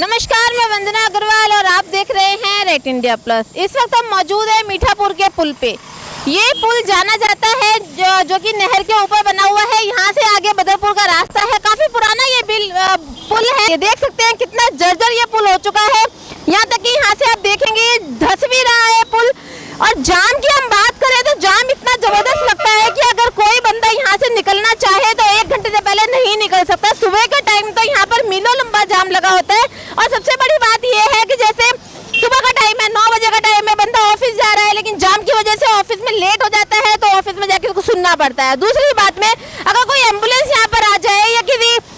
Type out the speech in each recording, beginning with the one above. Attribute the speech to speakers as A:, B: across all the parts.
A: नमस्कार, मैं वंदना अग्रवाल और आप देख रहे हैं रेट इंडिया प्लस। इस वक्त हम मौजूद है मीठापुर के पुल पे। ये पुल जाना जाता है जो कि नहर के ऊपर बना हुआ है। यहाँ से आगे बदरपुर का रास्ता है। काफी पुराना ये पुल है। ये देख सकते हैं कितना जर्जर ये पुल हो चुका है। यहाँ तक कि यहाँ से आप देखेंगे धंस भी रहा है पुल। और जाम की हम बात करें तो जाम इतना जबरदस्त लगता है कि अगर कोई बंदा यहाँ से निकलना चाहे तो 1 घंटे से पहले नहीं निकल सकता। सुबह के टाइम तो यहाँ पर मीलों लंबा जाम लगा होता है। और सबसे बड़ी बात यह है कि जैसे सुबह का टाइम है, 9 बजे का टाइम है, बंदा ऑफिस जा रहा है, लेकिन जाम की वजह से ऑफिस में लेट हो जाता है तो ऑफिस में जाके उसको सुनना पड़ता है। दूसरी बात में अगर कोई एम्बुलेंस यहाँ पर आ जाए या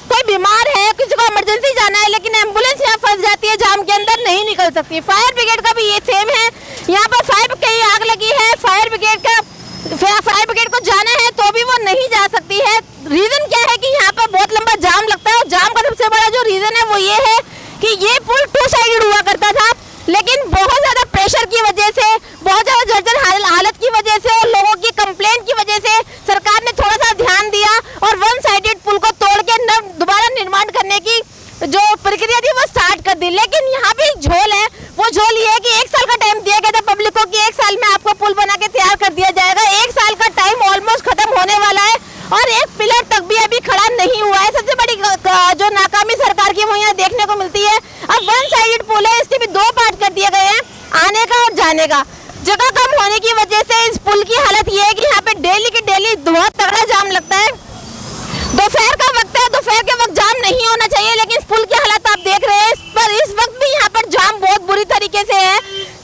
A: कोई बीमार है, किसी को इमरजेंसी जाना है, लेकिन एम्बुलेंस यहाँ फंस जाती है जाम के अंदर, नहीं निकल सकती। फायर ब्रिगेड का भी ये सेम है। यहाँ पर फायर कहीं आग लगी है, फायर ब्रिगेड को जाना है तो भी वो नहीं जा सकती है। रीजन क्या है कि यहाँ पर बहुत लंबा जाम लगता है। और जाम का सबसे बड़ा जो रीजन है वो ये है कि ये पुल 2 साइडेड हुआ करता था, लेकिन बहुत ज्यादा प्रेशर की वजह से, बहुत ज्यादा जर्जर हालत की वजह से और लोगों की कंप्लेंट की वजह से सरकार ने थोड़ा सा ध्यान दिया और 1 साइडेड पुल को तोड़ के दोबारा निर्माण करने की जो प्रक्रिया थी वो स्टार्ट कर दी। लेकिन यहाँ पे एक झोल है। वो झोल ये है कि 1 साल का टाइम दिया गया था पब्लिक को कि 1 साल में आपको पुल बना के तैयार कर दिया जाएगा। 1 साल का टाइम ऑलमोस्ट खत्म होने वाला है और एक पिलर तक भी अभी खड़ा नहीं हुआ है। सबसे बड़ी जो नाकामी सरकार की वो यहाँ देखने को मिलती है। अब 1 साइडेड पुल है, इसके भी 2 पार्ट कर दिए गए हैं, आने का और जाने का। जगह कम होने की वजह से इस पुल की हालत ये है कि यहाँ पे डेली की डेली बहुत तगड़ा जाम लगता है। दोपहर का वक्त है, दोपहर के वक्त जाम नहीं होना चाहिए, लेकिन इस पुल की हालत आप देख रहे हैं। इस वक्त भी यहाँ पर जाम बहुत बुरी तरीके से है।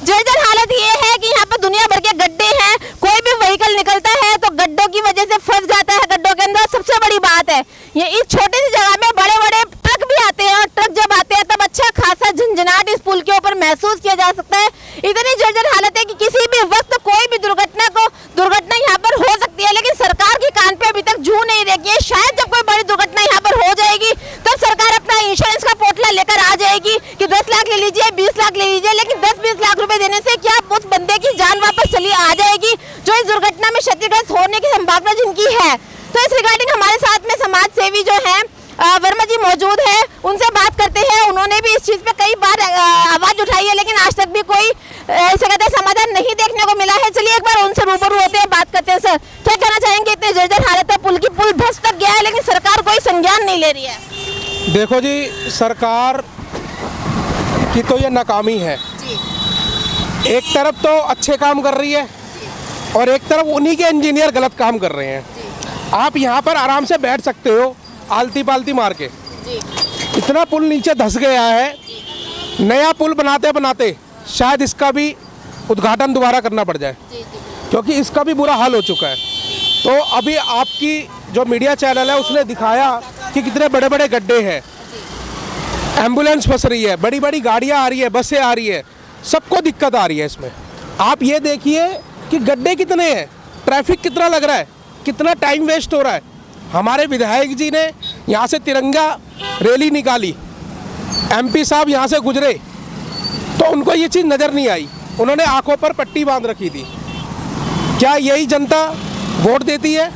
A: जर्जर हालत ये है कि यहाँ पर दुनिया भर के गड्ढे हैं। कोई भी व्हीकल निकलता है तो गड्ढों की वजह से फंस जाता है गड्ढों के अंदर। सबसे बड़ी बात है ये इस छोटी सी जगह में बड़े बड़े ट्रक भी आते हैं और ट्रक जब आते हैं तब अच्छा खासा झंझनाहट इस पुल के ऊपर महसूस किया जा सकता है। इतनी जर्जर हालत है कि किसी भी वक्त कोई भी दुर्घटना यहाँ पर हो सकती है, लेकिन सरकार के कान पे अभी तक जू नहीं रखी है। शायद जब कोई बड़ी दुर्घटना यहाँ पर हो जाएगी तब सरकार अपना इंश्योरेंस का पोर्टल लेकर आ जाएगी कि 10 लाख ले लीजिए, 20 लाख ले लीजिए, लेकिन 10-20 लाख रुपए देने से क्या उस बंदे की जान वापस चली आ जाएगी जो इस दुर्घटना में क्षतिग्रस्त होने की संभावना जिनकी है। तो इस रिगार्डिंग हमारे साथ में समाज सेवी जो है वर्मा जी मौजूद है, उनसे बात करते हैं। उन्होंने भी इस चीज पे कई बार आवाज उठाई है, लेकिन आज तक भी कोई ऐसे कहते समाधान नहीं देखने को मिला है। चलिए एक बार उनसे रूबरू होते हैं, बात करते हैं। सर, क्या कहना चाहेंगे? इतने जर्जर हालत है पुल की, पुल धंस तक गया है, लेकिन सरकार कोई संज्ञान नहीं ले रही है।
B: देखो जी, सरकार की तो ये नाकामी है जी। एक तरफ तो अच्छे काम कर रही है और एक तरफ उन्हीं के इंजीनियर गलत काम कर रहे हैं। आप यहाँ पर आराम से बैठ सकते हो आलती पालती मार के। इतना पुल नीचे धंस गया है। नया पुल बनाते बनाते शायद इसका भी उद्घाटन दोबारा करना पड़ जाए, क्योंकि इसका भी बुरा हाल हो चुका है। तो अभी आपकी जो मीडिया चैनल है उसने दिखाया कि कितने बड़े बड़े गड्ढे हैं, एम्बुलेंस फंस रही है, बड़ी बड़ी गाड़ियाँ आ रही है, बसें आ रही है, सबको दिक्कत आ रही है इसमें। आप ये देखिए कि गड्ढे कितने हैं, ट्रैफिक कितना लग रहा है, कितना टाइम वेस्ट हो रहा है। हमारे विधायक जी ने यहाँ से तिरंगा रैली निकाली, MP साहब यहाँ से गुजरे तो उनको ये चीज़ नज़र नहीं आई। उन्होंने आंखों पर पट्टी बांध रखी थी। क्या यही जनता वोट देती है?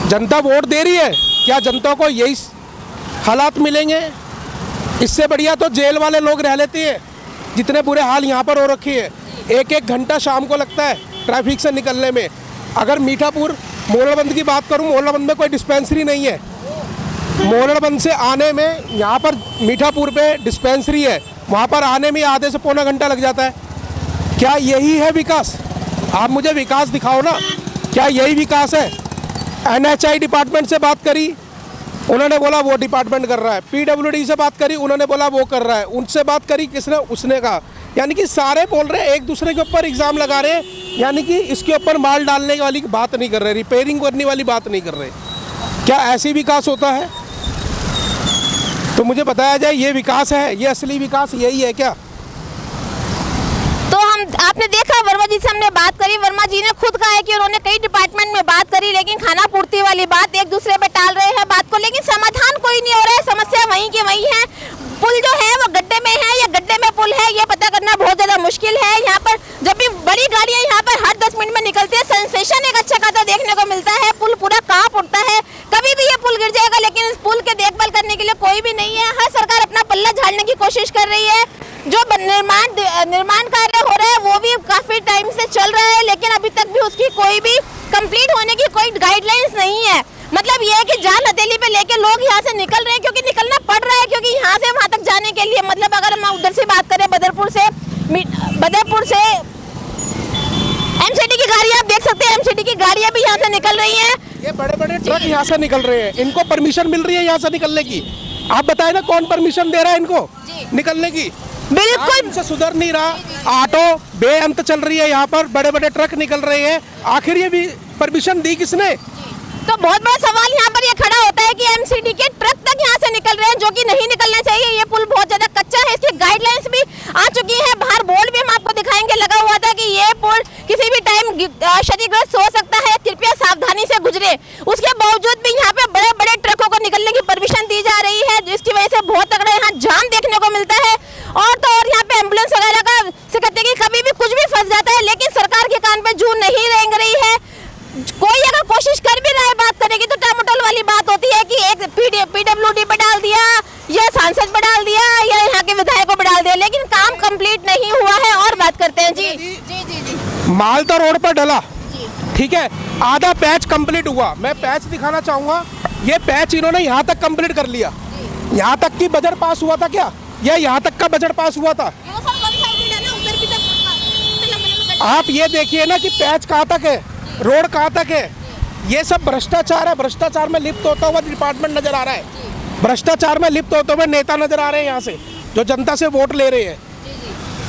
B: जनता वोट दे रही है? क्या जनता को यही हालात मिलेंगे? इससे बढ़िया तो जेल वाले लोग रह लेते हैं। जितने बुरे हाल यहाँ पर हो रखे हैं, 1-1 घंटा शाम को लगता है ट्रैफिक से निकलने में। अगर मीठापुर मोहल्लाबंद की बात करूं, मोहल्लाबंद में कोई डिस्पेंसरी नहीं है। मोहल्लाबंद से आने में, यहाँ पर मीठापुर पे डिस्पेंसरी है, वहाँ पर आने में आधे से पौना घंटा लग जाता है। क्या यही है विकास? आप मुझे विकास दिखाओ ना। क्या यही विकास है? NHI डिपार्टमेंट से बात करी, उन्होंने बोला वो डिपार्टमेंट कर रहा है। PWD से बात करी, उन्होंने बोला वो कर रहा है। उनसे बात करी, किसने? उसने कहा। यानी कि सारे बोल रहे हैं, एक दूसरे के ऊपर एग्जाम लगा रहे हैं। यानी कि इसके ऊपर माल डालने वाली बात नहीं कर रहे, रिपेयरिंग करने वाली बात नहीं कर रहे। क्या ऐसी विकास होता है? तो मुझे बताया जाए, ये विकास है? ये असली विकास यही है क्या?
A: तो आपने देखा, वर्मा जी से हमने बात करी। वर्मा जी ने खुद कहा है कि उन्होंने कई डिपार्टमेंट में बात करी, लेकिन खाना पूर्ति वाली बात एक दूसरे पे टाल रहे हैं बात को, लेकिन समाधान कोई नहीं हो रहा है। समस्या वहीं की वहीं है। पुल जो है वो गड्ढे में है या गड्ढे में पुल है, ये पता करना बहुत ज्यादा मुश्किल है। यहाँ पर जब भी बड़ी गाड़ियाँ यहाँ पर हर 10 मिनट में निकलती है, सेंसेशन एक अच्छा खासा देखने को मिलता है। पुल पूरा कांप उठता है, कभी भी ये पुल गिर जाएगा, लेकिन इस पुल के देखभाल करने के लिए कोई भी नहीं है। हर सरकार अपना पल्ला झाड़ने की कोशिश कर रही है। जो निर्माण कार्य हो रहा है वो भी काफी टाइम से चल रहा है, लेकिन अभी तक भी उसकी कोई भी कंप्लीट होने की कोई गाइडलाइंस नहीं है। मतलब ये है कि जान हथेली पे लेके लोग यहाँ से निकल रहे हैं, क्योंकि निकलना पड़ रहा है, क्योंकि यहाँ से वहां तक जाने के लिए, मतलब अगर हम उधर से बात करें बदरपुर से एमसीडी की गाड़ी आप देख सकते हैं, एमसीडी की गाड़ियां भी यहाँ से निकल रही हैं।
B: ये बड़े बड़े ट्रक यहाँ से निकल रहे हैं, इनको परमिशन मिल रही है यहाँ से निकलने की। आप बताएं ना कौन परमिशन दे रहा है इनको निकलने की?
A: बिल्कुल
B: इनसे सुधर नहीं रहा। ऑटो बेअंत चल रही है, यहाँ पर बड़े बड़े ट्रक निकल रहे हैं, आखिर ये भी परमिशन दी किसने?
A: तो बहुत बड़ा सवाल यहाँ पर ये खड़ा होता है कि एमसीडी के ट्रक तक यहाँ से निकल रहे हैं, जो कि नहीं निकलना चाहिए। ये पुल बहुत ज्यादा कच्चा है, इसकी गाइडलाइंस भी आ चुकी है, बाहर बोर्ड भी हम आपको दिखाएंगे लगा हुआ था कि ये पुल किसी भी टाइम क्षतिग्रस्त हो सकता है, कृपया सावधानी से गुजरे। उसके बावजूद भी यहाँ पे बड़े बड़े ट्रकों को निकलने की परमिशन दी जा रही है, जिसकी वजह से बहुत तगड़ा यहाँ जाम देखने को मिलता है। और तो और यहाँ पे एम्बुलेंस वगैरह का से कहते हैं कि कभी भी कुछ भी फंस जाता है, लेकिन सरकार के कान पे जू नहीं रेंग रही है। कोई अगर कोशिश कर भी रहा है बात करने की तो टामुटल वाली बात होती है कि एक पीडब्ल्यूडी पे डाल दिया या सांसद पे डाल दिया या यहाँ के विधायकों पे डाल दिया, लेकिन काम कंप्लीट नहीं हुआ है। और बात करते हैं जी जी जी जी
B: माल तो रोड पर डला, ठीक है, आधा पैच कंप्लीट हुआ। मैं पैच दिखाना चाहूंगा, ये पैच इन्होंने यहाँ तक कंप्लीट कर लिया। यहाँ तक की बजट पास हुआ था क्या? या यहाँ तक का बजट पास हुआ था? आप ये देखिए ना कि पैच कहाँ तक है, रोड कहाँ तक है। ये सब भ्रष्टाचार है, भ्रष्टाचार में लिप्त होता हुआ डिपार्टमेंट नजर आ रहा है, भ्रष्टाचार में लिप्त होते हुए नेता नजर आ रहे हैं यहाँ से, जो जनता से वोट ले रहे हैं।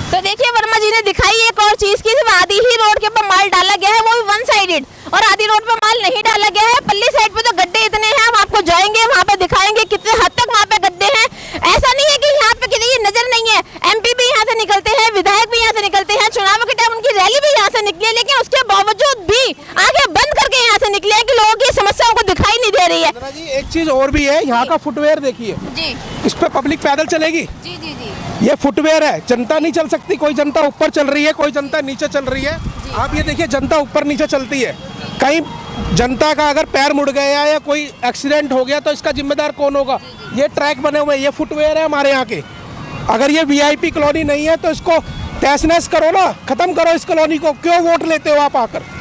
A: तो देखिए वर्मा जी ने दिखाई एक और चीज की, सिर्फ आधी ही रोड के ऊपर माल डाला गया है, वो भी वन साइडेड, और आधी रोड पे माल नहीं डाला गया है। पल्ली साइड पे तो गड्ढे इतने हैं, हम आपको जाएंगे वहाँ पे दिखाएंगे कितने हद तक वहाँ पे गड्ढे हैं। ऐसा नहीं है कि यहाँ पे किसी की नजर नहीं है, एमपी भी यहाँ से निकलते हैं, विधायक भी यहाँ से निकलते हैं, चुनाव के टाइम उनकी रैली भी यहाँ से निकली है, लेकिन उसके बावजूद भी आगे बंद करके यहाँ से निकले हैं कि लोगों की समस्याओं को दिखाई नहीं दे रही है।
B: जी एक चीज और भी है, यहाँ का फुटवेयर देखिए, इस पे पब्लिक पैदल चलेगी?
A: जी जी जी
B: ये फुटवेयर है, जनता नहीं चल सकती। कोई जनता ऊपर चल रही है, कोई जनता नीचे चल रही है। आप ये देखिए, जनता ऊपर नीचे चलती है। कहीं जनता का अगर पैर मुड़ गया या कोई एक्सीडेंट हो गया तो इसका जिम्मेदार कौन होगा? ये ट्रैक बने हुए हैं, ये फुटवेयर है हमारे यहाँ के। अगर ये वीआईपी कॉलोनी नहीं है तो इसको तहस नहस करो ना, खत्म करो इस कॉलोनी को। क्यों वोट लेते हो आप आकर?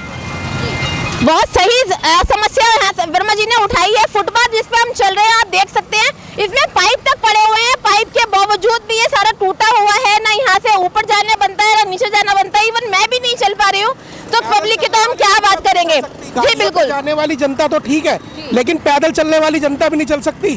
A: बहुत सही समस्या यहाँ वर्मा जी ने उठाई है। फुटपाथ जिस पे हम चल रहे हैं, आप देख सकते हैं इसमें पाइप तक पड़े हुए हैं, पाइप के बावजूद भी ये सारा टूटा हुआ है, ना यहाँ से ऊपर जाने बनता है ना नीचे जाना बनता है। इवन मैं भी नहीं चल पा रही हूँ, तो पब्लिक की तो हम क्या बात करेंगे। जी बिल्कुल,
B: जाने वाली जनता तो ठीक है, लेकिन पैदल चलने वाली जनता भी नहीं चल सकती।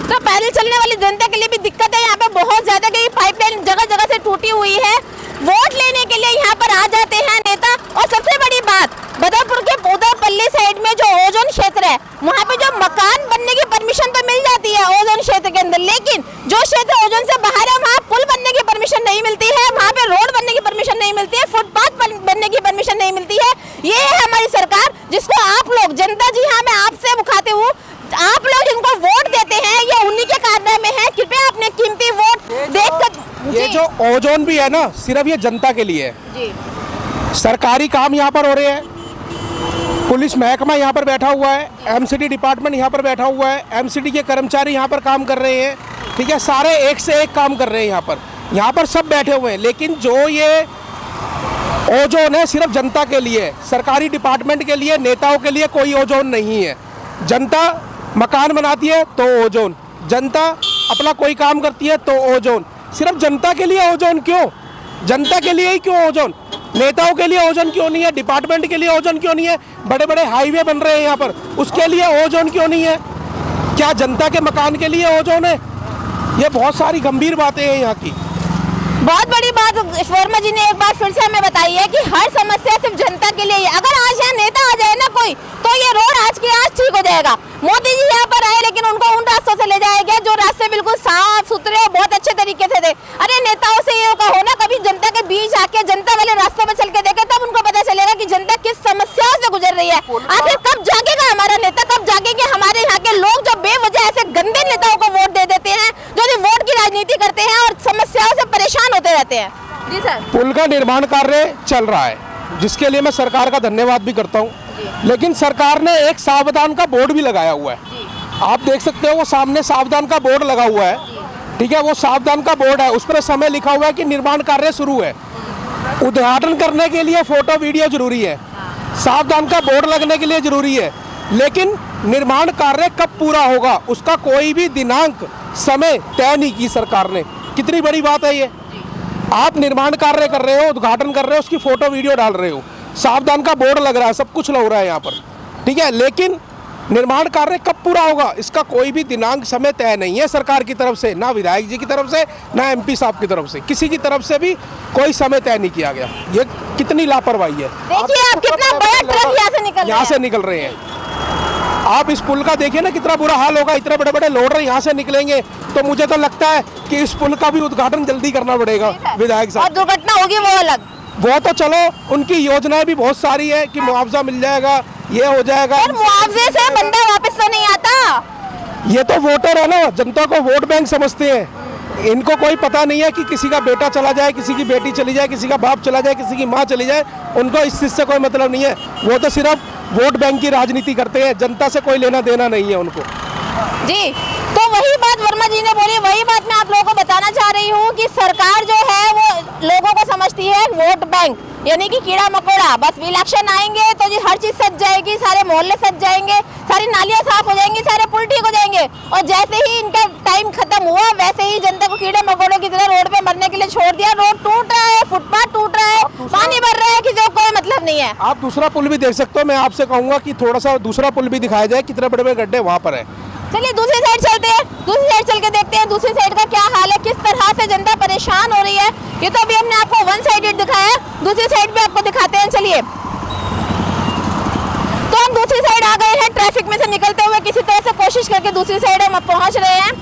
A: तो पैदल चलने वाली जनता के लिए भी दिक्कत है यहाँ पे बहुत ज्यादा, कि पाइपलाइन जगह जगह से टूटी हुई है। वोट लेने के लिए यहाँ पर आ जाते हैं नेता, और सबसे बड़ी बात बदरपुर के उदयपल्ली साइड में जो ओजोन क्षेत्र है, वहाँ पे जो मकान बनने की परमिशन तो मिल जाती है ओजोन क्षेत्र के अंदर, लेकिन जो क्षेत्र ओजोन से बाहर है वहाँ पुल बनने की परमिशन नहीं मिलती है, वहाँ पे रोड बनने की परमिशन नहीं मिलती है, फुटपाथ बनने की परमिशन नहीं मिलती है। ये है हमारी सरकार, जिसको आप लोग जनता, जी हाँ मैं आपसे मुखातिब हूँ, आप लोग जिनको वोट देते हैं ये उन्हीं के कारण में है। कृपया अपने कीमती वोट देखकर।
B: ये जो ओजोन भी है ना, सिर्फ ये जनता के लिए है।
A: जी
B: सरकारी काम यहाँ पर हो रहे हैं, पुलिस महकमा यहाँ पर बैठा हुआ है, एमसीडी डिपार्टमेंट यहाँ पर बैठा हुआ है, एमसीडी के कर्मचारी यहाँ पर काम कर रहे हैं, ठीक है, सारे एक से एक काम कर रहे हैं यहाँ पर सब बैठे हुए हैं। लेकिन जो ये ओजोन है सिर्फ जनता के लिए है, सरकारी डिपार्टमेंट के लिए, नेताओं के लिए कोई ओजोन नहीं है। जनता मकान बनाती है तो ओजोन, जनता अपना कोई काम करती है तो ओजोन, सिर्फ जनता के लिए ओजोन क्यों? जनता के लिए ही क्यों ओजोन? नेताओं के लिए ओजोन क्यों नहीं है? डिपार्टमेंट के लिए ओजोन क्यों नहीं है? बड़े बड़े हाईवे बन रहे हैं यहाँ पर, उसके लिए ओजोन क्यों नहीं है? क्या जनता के मकान के लिए ओजोन है? ये बहुत सारी गंभीर बातें हैं यहाँ की।
A: बहुत बड़ी बात वर्मा जी ने एक बार फिर से हमें बताई है कि हर समस्या सिर्फ जनता के लिए। अगर आज यहाँ नेता आ जाए ना कोई, तो ये रोड आज के आज ठीक हो जाएगा। मोदी जी यहाँ पर आए, लेकिन उनको उन रास्तों से ले जाया गया जो रास्ते बिल्कुल साफ सुथरे और बहुत अच्छे तरीके से थे। अरे नेताओं से ये कहो ना, कभी जनता के बीच आके जनता वाले रास्तों में चल के देखे, तब उनको पता चलेगा कि जनता किस समस्याओं से गुजर रही है। आखिर कब जागेगा हमारा नेता, कब जागेंगे हमारे यहाँ के लोग जो बेवजह ऐसे गंदे नेताओं को वोट दे देते हैं, जो वोट की राजनीति करते हैं और समस्याओं से परेशान होते रहते हैं। जी सर,
B: पुल का निर्माण कार्य चल रहा है, जिसके लिए मैं सरकार का धन्यवाद भी करता हूँ, लेकिन सरकार ने एक सावधान का बोर्ड भी लगाया हुआ है। आप देख सकते हो वो सामने सावधान का बोर्ड लगा हुआ है, ठीक है, वो सावधान का बोर्ड है, उस पर समय लिखा हुआ है कि निर्माण कार्य शुरू है। उद्घाटन करने के लिए फोटो वीडियो जरूरी है, सावधान का बोर्ड लगने के लिए जरूरी है, लेकिन निर्माण कार्य कब पूरा होगा उसका कोई भी दिनांक समय तय नहीं की सरकार ने। कितनी बड़ी बात है ये। आप निर्माण कार्य कर रहे हो, उद्घाटन कर रहे हो, उसकी फोटो वीडियो डाल रहे हो, सावधान का बोर्ड लग रहा है, सब कुछ लग रहा है यहाँ पर, ठीक है, लेकिन निर्माण कार्य कब पूरा होगा इसका कोई भी दिनांक समय तय नहीं है सरकार की तरफ से, ना विधायक जी की तरफ से, ना एमपी साहब की तरफ से, किसी की तरफ से भी कोई समय तय नहीं किया गया। ये कितनी लापरवाही है।
A: देखिए आप कितना बड़ा ट्रक यहाँ से निकल रहे हैं।
B: आप इस पुल का देखिए ना कितना बुरा हाल होगा, इतने बड़े बड़े लोडर यहाँ से निकलेंगे, तो मुझे तो लगता है कि इस पुल का भी उद्घाटन जल्दी करना पड़ेगा विधायक साहब।
A: और दुर्घटना होगी वो अलग,
B: वो तो चलो उनकी योजनाएं भी बहुत सारी है कि मुआवजा मिल जाएगा, ये हो जाएगा,
A: पर मुआवजे से बंदा वापस तो नहीं आता।
B: ये तो वोटर है ना, जनता को वोट बैंक समझते हैं। इनको कोई पता नहीं है कि किसी का बेटा चला जाए, किसी की बेटी चली जाए, किसी का बाप चला जाए, किसी की माँ चली जाए, उनको इस चीज़ से कोई मतलब नहीं है। वो तो सिर्फ वोट बैंक की राजनीति करते हैं, जनता से कोई लेना देना नहीं है उनको।
A: जी, तो वही बात वर्मा जी ने बोली, वही बात मैं आप लोगों को बताना चाह रही हूँ कि सरकार जो है वो लोगों को समझती है वोट बैंक, यानी कि कीड़ा मकोड़ा। बस इलेक्शन आएंगे तो जी हर चीज सज जाएगी, सारे मोहल्ले सज जाएंगे, सारी नालियां साफ हो जाएंगी, सारे पुल ठीक हो जाएंगे, और जैसे ही इनका टाइम खत्म हुआ वैसे ही जनता को कीड़े मकोड़ों की तरह रोड पे मरने के लिए छोड़ दिया। रोड टूट रहा है, फुटपाथ टूट रहा है, पानी भर रहा है, किसी को कोई मतलब नहीं है।
B: आप दूसरा पुल भी देख सकते हो, मैं आपसे कहूंगा कि थोड़ा सा दूसरा पुल भी दिखाया जाए, कितने बड़े बड़े गड्ढे वहाँ पर है।
A: चलिए दूसरी साइड चलते हैं, दूसरी साइड चल के देखते हैं दूसरी साइड का क्या हाल है, किस तरह से जनता परेशान हो रही है। ये तो अभी हमने आपको वन साइडेड दिखाया, दूसरी साइड भी आपको दिखाते हैं। चलिए, तो हम दूसरी साइड आ गए हैं, ट्रैफिक में से निकलते हुए किसी तरह से कोशिश करके दूसरी साइड हम पहुंच रहे हैं,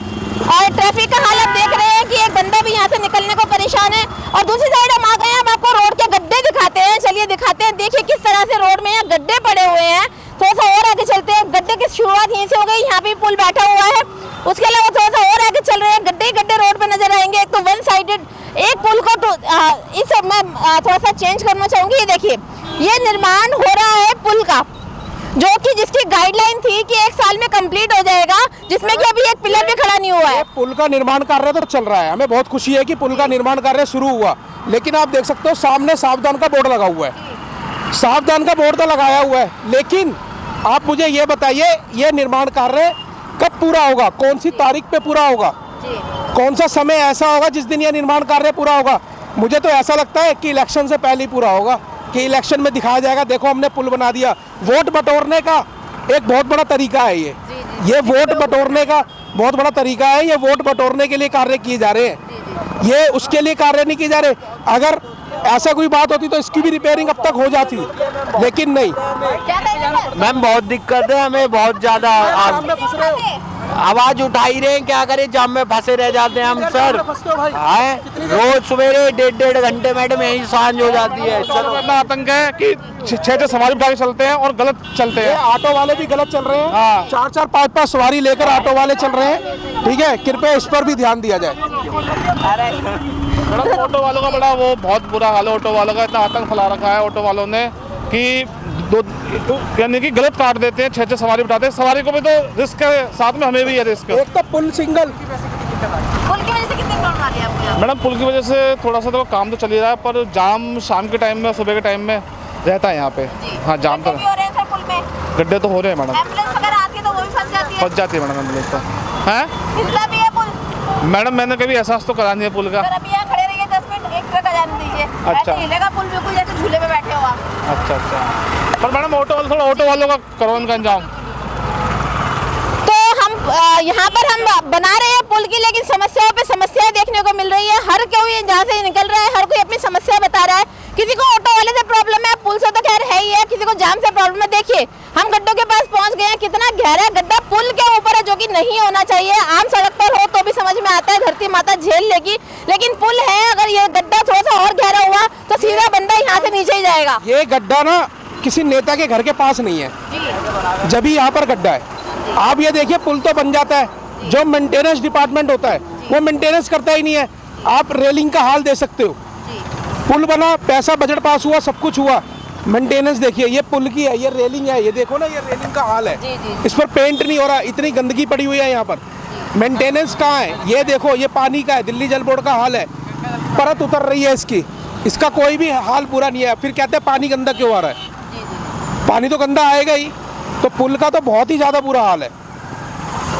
A: और ट्रैफिक का हाल आप देख रहे हैं कि एक बंदा भी यहाँ से निकलने को परेशान है। और दूसरी साइड हम आ गए हैं, हम आपको रोड के गड्ढे दिखाते हैं। चलिए दिखाते हैं, देखिए किस तरह से रोड में यहाँ गड्ढे पड़े हुए हैं। थोड़ा सा और आगे चलते हैं, गड्ढे की शुरुआत यहीं से हो गई, यहाँ पे पुल बैठा हुआ है, उसके अलावा थोड़ा सा और आगे चल रहे हैं, गड्ढे ही गड्ढे रोड पे नजर आएंगे। एक तो वन साइडेड एक पुल को तो इस मैं थोड़ा सा चेंज करना चाहूंगी। ये देखिए, ये निर्माण हो रहा है पुल का, जो कि जिसकी गाइडलाइन थी कि 1 साल में कंप्लीट हो जाएगा, जिसमें कि अभी एक पिलर भी खड़ा नहीं हुआ है।
B: पुल का निर्माण कार्य तो चल रहा है, हमें बहुत खुशी है कि पुल का निर्माण कार्य शुरू हुआ, लेकिन आप देख सकते हो सामने सावधान का बोर्ड लगा हुआ है। सावधान का बोर्ड तो लगाया हुआ है, लेकिन आप मुझे ये बताइए ये निर्माण कार्य कब पूरा होगा, कौन सी तारीख पे पूरा होगा, कौन सा समय ऐसा होगा जिस दिन ये निर्माण कार्य पूरा होगा। मुझे तो ऐसा लगता है कि इलेक्शन से पहले ही पूरा होगा, कि इलेक्शन में दिखाया जाएगा देखो हमने पुल बना दिया। वोट बटोरने का एक बहुत बड़ा तरीका है ये वोट बटोरने का बहुत बड़ा तरीका है। ये वोट बटोरने के लिए कार्य किए जा रहे हैं, ये उसके लिए कार्य नहीं किए जा रहे। अगर ऐसा कोई बात होती तो इसकी भी रिपेयरिंग अब तक हो जाती, लेकिन नहीं।
C: मैम बहुत दिक्कत है हमें, बहुत ज्यादा आवाज उठा ही रहे हैं, क्या करें, जाम में फंसे रह जाते हैं हम सर। रोज सवेरे 1.5 घंटे मैडम यही सांझ हो जाती है।
B: इतना आतंक है कि 6 सवारी उठा के चलते हैं और गलत चलते हैं। ऑटो वाले भी गलत चल रहे हैं, 4-4, 5-5 सवारी लेकर ऑटो वाले चल रहे हैं, ठीक है, कृपया इस पर भी ध्यान दिया जाए।
D: मैडम ऑटो वालों का बड़ा वो बहुत बुरा हाल है, ऑटो वालों का इतना आतंक फैला रखा है ऑटो वालों ने कि यानी कि गलत काट देते हैं, 6 सवारी बिठाते हैं। सवारी को भी तो रिस्क है, साथ में हमें भी है रिस्क।
B: एक तो पुल सिंगल,
A: पुल की वजह से कितने प्रॉब्लम आ रही है आपको?
D: मैडम पुल की वजह से थोड़ा सा तो काम तो चल ही रहा है, पर जाम शाम के टाइम में, सुबह के टाइम में रहता है यहाँ पे। हाँ जाम तो
A: गड्ढे भी हो रहे हैं सर पुल में,
D: गड्ढे तो हो रहे हैं मैडम,
A: एम्बुलेंस वगैरह आती है तो वो भी फंस जाती है।
D: फंस जाती है मैडम एम्बुलेंस तो। हैं
A: फिसला भी है पुल
D: मैडम, मैंने कभी एहसास तो करा नहीं है पुल का।
A: सर। अभी यहाँ खड़े रहिए 10 मिनट, एक ट्रक आ जाने दीजिए,
D: अच्छा।
A: ऐसे हिलेगा पुल बिल्कुल जैसे झूले में बैठे हो आप।
D: अच्छा अच्छा, पर मैडम थोड़ा ऑटो वालों का करो इनका इंतजाम।
A: तो हम यहाँ पर हम बना रहे हैं पुल की, लेकिन समस्याओं पे समस्याएं देखने को मिल रही है। हर कोई जहाँ से निकल रहा है, हर कोई अपनी समस्या बता रहा है। किसी को ऑटो वाले से प्रॉब्लम है, पुल से तो खैर है ही है, किसी को जाम से प्रॉब्लम है। देखिए हम गड्ढों के पास पहुंच गए हैं, कितना गहरा गड्ढा पुल के ऊपर है, जो कि नहीं होना चाहिए। आम सड़क पर हो तो भी समझ में आता है, धरती माता झेल लेगी, लेकिन पुल है, अगर ये गड्ढा थोड़ा सा और गहरा हुआ तो सीधा बंदा यहाँ से नीचे ही जाएगा।
B: ये गड्ढा ना किसी नेता के घर के पास नहीं है, जब भी यहाँ पर गड्ढा है। आप ये देखिए पुल तो बन जाता है, जो मेंटेनेंस डिपार्टमेंट होता है वो मेंटेनेंस करता ही नहीं है। आप रेलिंग का हाल दे सकते हो, पुल बना, पैसा बजट पास हुआ, सब कुछ हुआ, मेंटेनेंस देखिए, ये पुल की है, ये रेलिंग है, ये देखो ना, ये रेलिंग का हाल है, इस पर पेंट नहीं हो रहा, इतनी गंदगी पड़ी हुई है यहाँ पर। मेंटेनेंस कहाँ है? ये देखो, ये पानी का है, दिल्ली जल बोर्ड का हाल है, परत उतर रही है इसकी, इसका कोई भी हाल पूरा नहीं है। फिर कहते हैं पानी गंदा क्यों आ रहा है? पानी तो गंदा आएगा ही। तो पुल का तो बहुत ही ज़्यादा बुरा हाल है।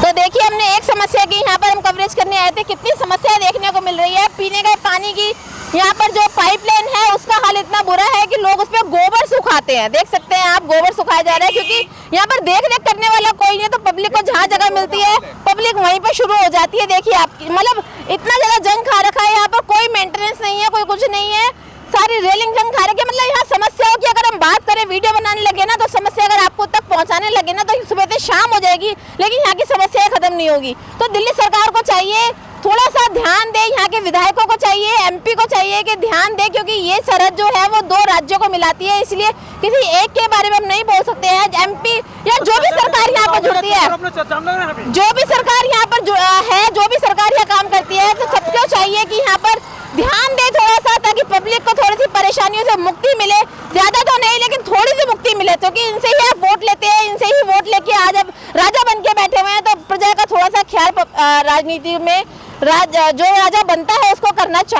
A: तो देखिए, हमने एक समस्या की यहाँ पर हम कवरेज करने आए थे, कितनी समस्या देखने को मिल रही है। पीने के पानी की यहाँ पर जो पाइपलाइन है उसका हाल इतना बुरा है कि लोग उस पर गोबर सुखाते हैं। देख सकते हैं आप, गोबर सुखाया जा रहा है, क्योंकि यहाँ पर देख रेख करने वाला कोई नहीं, तो पब्लिक को जहाँ जगह मिलती है पब्लिक वहीं पर शुरू हो जाती है। देखिए आप, मतलब इतना ज़्यादा जंग खा रखा है यहाँ पर, कोई मेंटेनेंस नहीं है, कोई कुछ नहीं है, सारी रेलिंग जंग खा रखी है। मतलब यहाँ समस्याओं की अगर हम बात करें, वीडियो बनाने लगे ना, तो समस्या अगर आपको तक पहुँचाने लगे ना, तो सुबह से शाम हो जाएगी, लेकिन यहाँ की समस्याएं खत्म नहीं होगी। तो दिल्ली सरकार को चाहिए थोड़ा सा ध्यान दे, यहाँ के विधायकों को चाहिए, एमपी को चाहिए कि ध्यान दे, क्योंकि ये सरहद जो है वो 2 राज्यों को मिलाती है, इसलिए किसी एक के बारे में हम नहीं बोल सकते हैं। एमपी या जो भी सरकार यहाँ पर जुड़ती है, जो भी सरकार यहाँ पर है, जो भी सरकार यहाँ काम करती है, तो सबको चाहिए कि यहाँ पर ध्यान दे थोड़ा सा, ताकि पब्लिक को थोड़ी सी परेशानियों से मुक्ति मिले। ज्यादा तो नहीं, लेकिन थोड़ी सी मुक्ति मिले, क्योंकि इनसे ही आप वोट लेते हैं, इनसे ही वोट लेके आज अब राजा बन के बैठे हुए हैं। तो प्रजा का थोड़ा सा ख्याल राजनीति में जो राजा बनता है उसको करना चाहिए।